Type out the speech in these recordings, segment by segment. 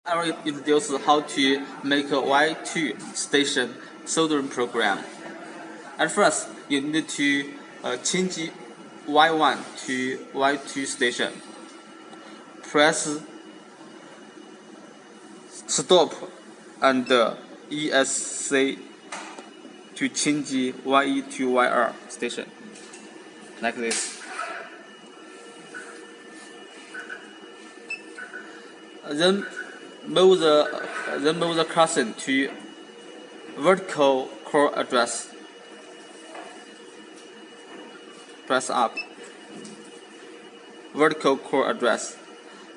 I will introduce how to make a Y2 station soldering program. At first, you need to change Y1 to Y2 station. Press stop and ESC to change YE to YR station, like this. Then move the cursor to vertical core address. Press up. Vertical core address.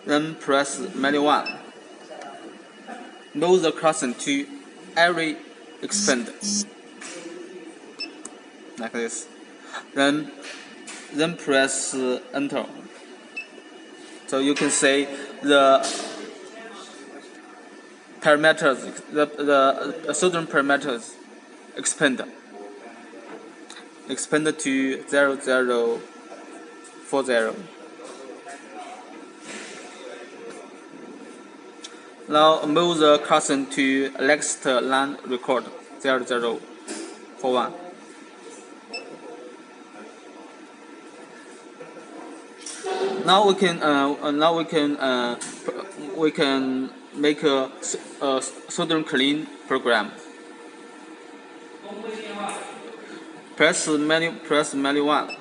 Then press menu 1. Move the cursor to array expand. Like this. Then press enter. So you can see the parameters, the soldering parameters expand to 0040. Now move the cursor to next line record 0041. Now we can make a soldering clean program. Press menu 1.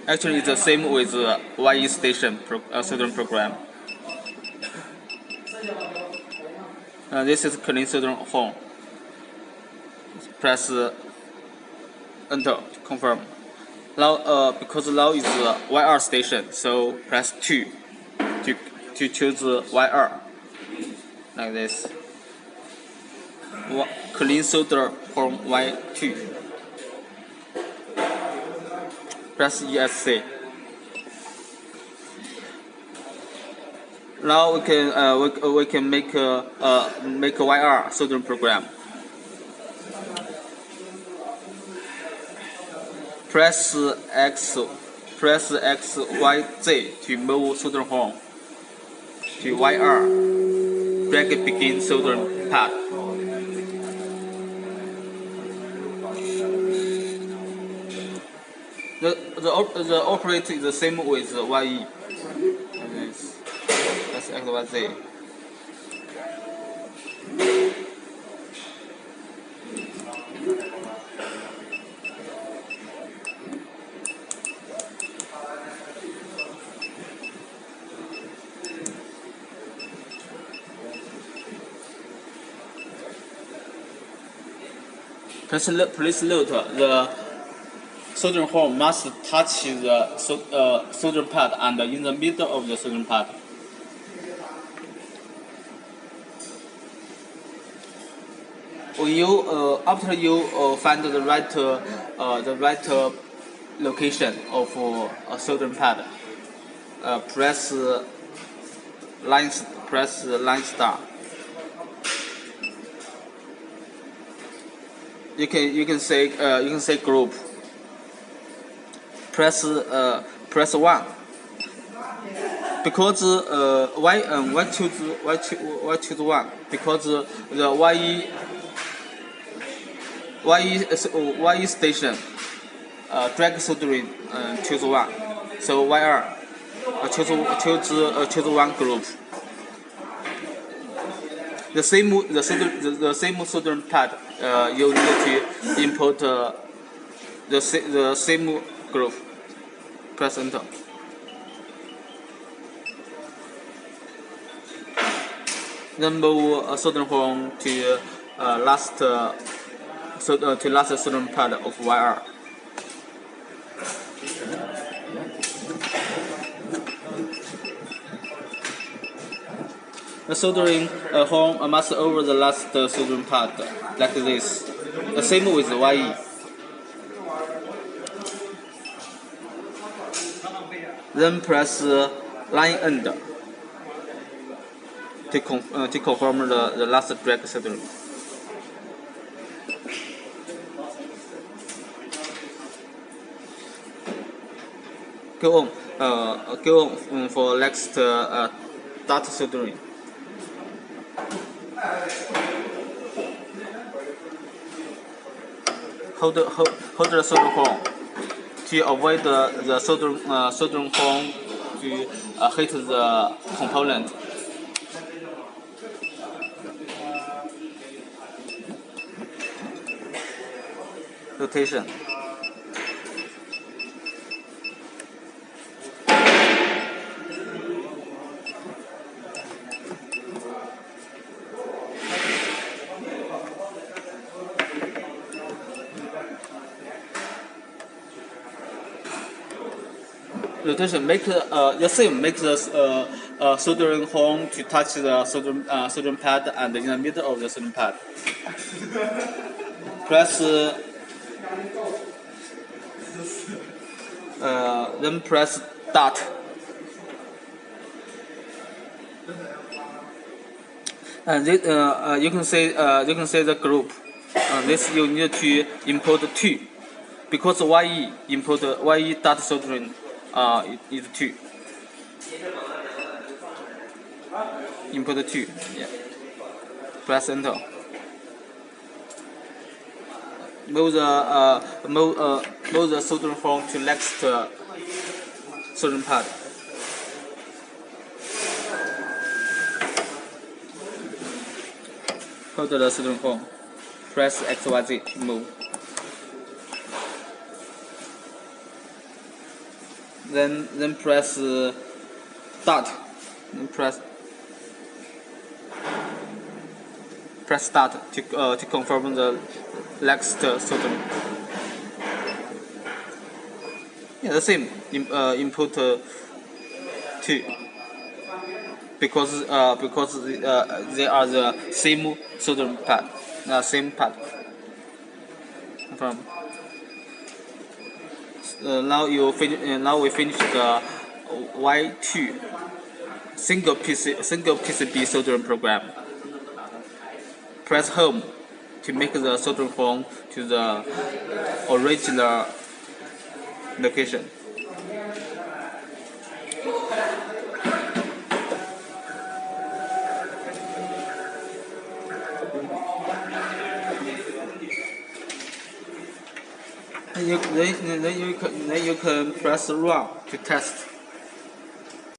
Actually, it's the same with YE station soldering program. This is clean soldering home. Press enter to confirm. Now, because now is YR station, so press 2 to choose YR, like this. Clean solder from Y2. Press ESC. Now we can make a YR soldering program. Press X, Y, Z to move soldering home to YR. Drag begin soldering path. The operator is the same with YE. That's X, Y, Z. Please note the soldering hole must touch the soldering pad and in the middle of the soldering pad. After you find the right location of a soldering pad, press line star. You can say group. Press 1. Because why choose 1? Because the YE station drag soldering choose 1. So YR choose 1 group. The same soldering pad, you need to import the same group. Press enter. Then move soldering hole to last soldering pad of YR. The soldering hole must over the last soldering pad, like this. The same with YE. Then press line end to confirm the last drag soldering. Go on. go for next dot soldering. Hold the soldering horn to avoid the soldering horn to hit the component. Rotation. Rotation make the same make the soldering horn to touch the soldering pad and in the middle of the soldering pad. Press then press start. And this, you can say the group. This you need to import 2 because YE dot soldering is 2. Import 2. Yeah. Press enter. Move the soldering horn to next soldering pad. Hold the soldering horn. Press XYZ to move. Then press start. Then press start to confirm the next soldering. Yeah, the same. Input 2 because they are the same soldering pad, same pad. Confirm. Now we finish the Y2 single PCB soldering program. Press home to make the soldering horn to the original location. Then you can press run to test.